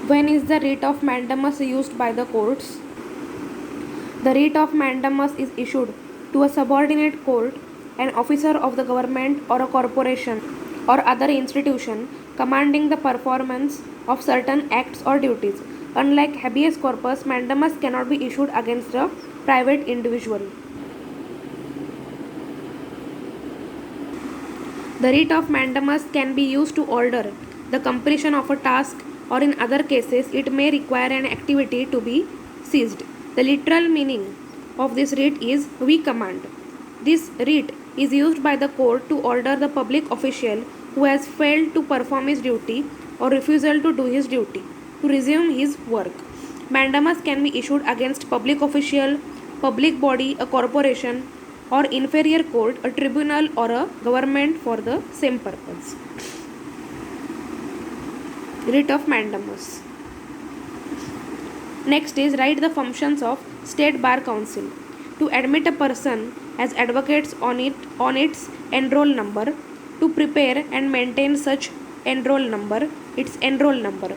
When is the writ of mandamus used by the courts? The writ of mandamus is issued to a subordinate court, an officer of the government or a corporation or other institution commanding the performance of certain acts or duties. Unlike habeas corpus, mandamus cannot be issued against a private individual. The writ of mandamus can be used to order the completion of a task, or in other cases it may require an activity to be ceased. The literal meaning of this writ is we command. This writ is used by the court to order the public official who has failed to perform his duty or refusal to do his duty to resume his work. Mandamus can be issued against public official, public body, a corporation, or inferior court, a tribunal, or a government for the same purpose. Writ of mandamus. Next is write the functions of State Bar Council. To admit a person as advocates on its enroll number, to prepare and maintain such enroll number, its enroll number,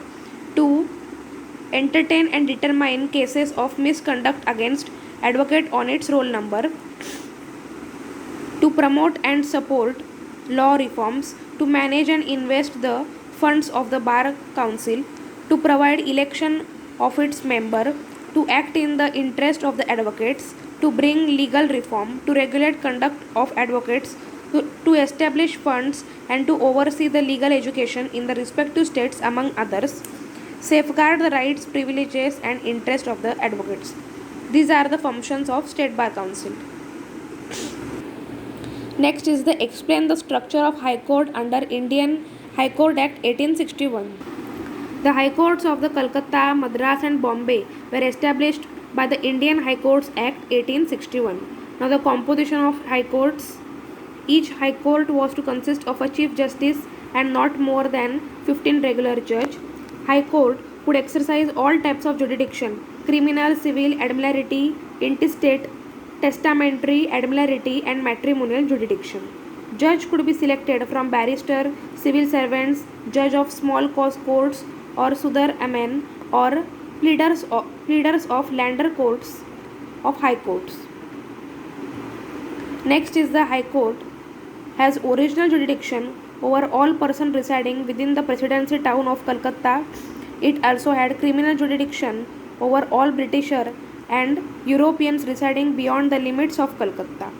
to entertain and determine cases of misconduct against advocate on its roll number, to promote and support law reforms, to manage and invest the funds of the Bar Council, to provide election of its member, to act in the interest of the advocates, to bring legal reform, to regulate conduct of advocates, to establish funds and to oversee the legal education in the respective states among others, safeguard the rights, privileges and interests of the advocates. These are the functions of State Bar Council. Next is the explain the structure of High Court under Indian High Court Act 1861. The High Courts of the Calcutta, Madras and Bombay were established by the Indian High Courts Act 1861. Now the composition of High Courts. Each High Court was to consist of a Chief Justice and not more than 15 regular judges. High Court could exercise all types of jurisdiction: criminal, civil, admiralty, intestate, testamentary, admiralty and matrimonial jurisdiction. Judge could be selected from barrister, civil servants, judge of small cause courts or sudar amen, or pleaders of lander courts of high courts. Next is the High Court has original jurisdiction over all persons residing within the presidency town of Calcutta. It also had criminal jurisdiction over all Britisher and Europeans residing beyond the limits of Calcutta.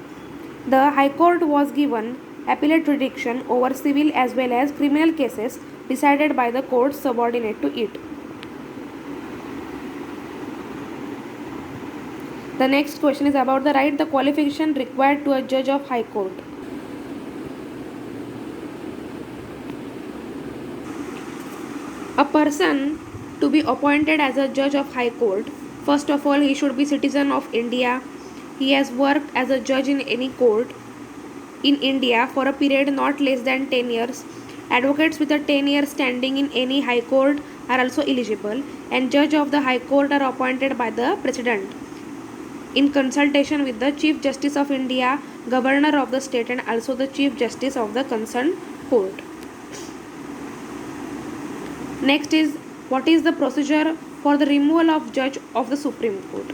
The High Court was given appellate jurisdiction over civil as well as criminal cases decided by the courts subordinate to it. The next question is about the right, the qualification required to a judge of High Court. A person to be appointed as a judge of High Court, first of all, he should be citizen of India. He has worked as a judge in any court in India for a period not less than 10 years. Advocates with a 10-year standing in any High Court are also eligible, and judge of the High Court are appointed by the President in consultation with the Chief Justice of India, Governor of the state and also the Chief Justice of the concerned court. Next is, what is the procedure for the removal of judge of the Supreme Court?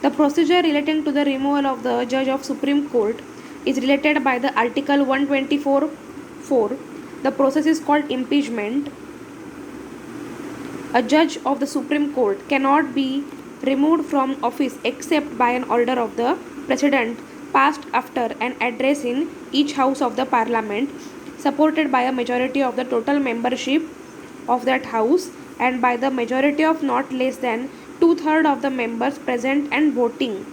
The procedure relating to the removal of the judge of Supreme Court is related by the Article 124(4). The process is called impeachment. A judge of the Supreme Court cannot be removed from office except by an order of the President passed after an address in each house of the Parliament, supported by a majority of the total membership of that house and by the majority of not less than 2/3 of the members present and voting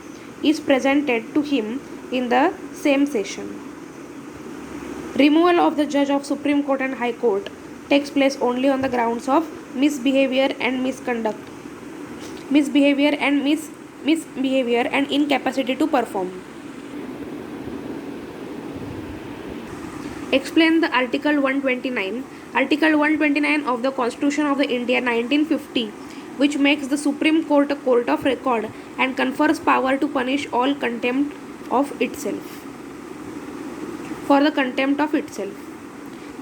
is presented to him in the same session. Removal of the judge of Supreme Court and High Court takes place only on the grounds of misbehavior and misconduct, misbehavior and incapacity to perform. Explain the Article 129. Article 129 of the Constitution of the India 1950, which makes the Supreme Court a court of record and confers power to punish all contempt of itself. For the contempt of itself.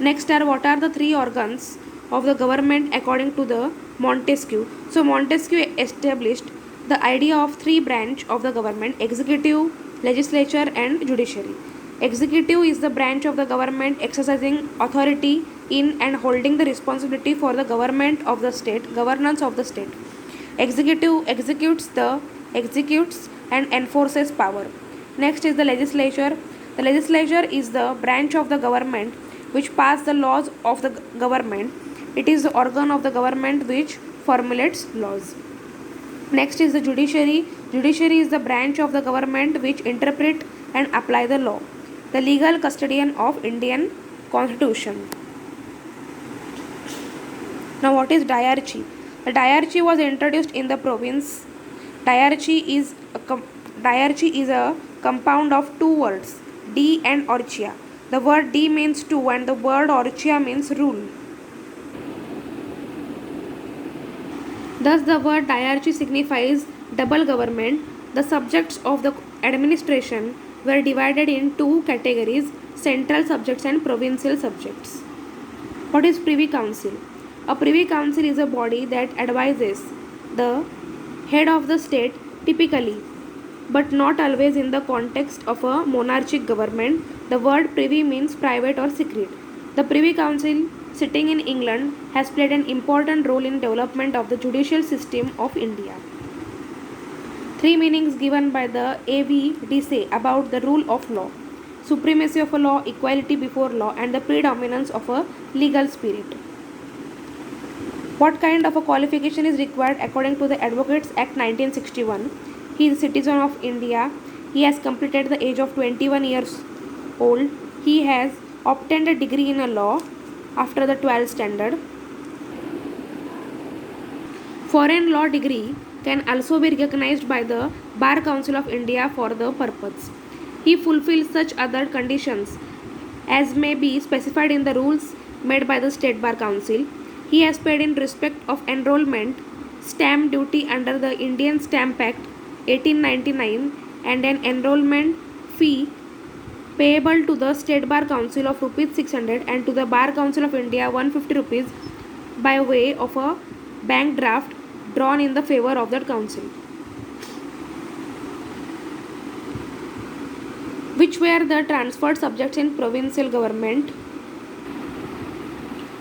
Next are, what are the three organs of the government according to the Montesquieu. So Montesquieu established the idea of three branch of the government: executive, legislature and judiciary. Executive is the branch of the government exercising authority in and holding the responsibility for the governance of the state. Executive executes and enforces power. Next is the legislature. The legislature is the branch of the government which pass the laws of the government. It is the organ of the government which formulates laws. Next is the judiciary. Judiciary is the branch of the government which interpret and apply the law. The legal custodian of Indian Constitution. Now what is diarchy? The diarchy was introduced in the province. Diarchy is a compound of two words, di and orchia. The word di means two and the word orchia means rule. Thus the word diarchy signifies double government. The subjects of the administration were divided in two categories: central subjects and provincial subjects. What is Privy Council? A Privy Council is a body that advises the head of the state, typically, but not always in the context of a monarchic government. The word privy means private or secret. The Privy Council, sitting in England, has played an important role in development of the judicial system of India. Three meanings given by the AVDC about the rule of law: supremacy of a law, equality before law, and the predominance of a legal spirit. What kind of a qualification is required according to the Advocates Act 1961? He is a citizen of India. He has completed the age of 21 years old. He has obtained a degree in a law after the 12th standard. Foreign law degree can also be recognized by the Bar Council of India for the purpose. He fulfills such other conditions as may be specified in the rules made by the State Bar Council. He has paid in respect of enrollment stamp duty under the Indian Stamp Act 1899 and an enrollment fee payable to the State Bar Council of rupees 600 and to the Bar Council of India 150 rupees by way of a bank draft drawn in the favor of that council. Which were the transferred subjects in provincial government?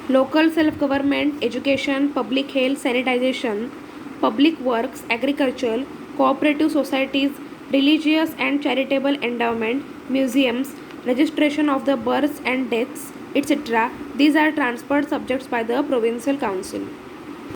Local self-government, education, public health, sanitization, public works, agriculture, cooperative societies, religious and charitable endowment, museums, registration of the births and deaths, etc. These are transferred subjects by the provincial council.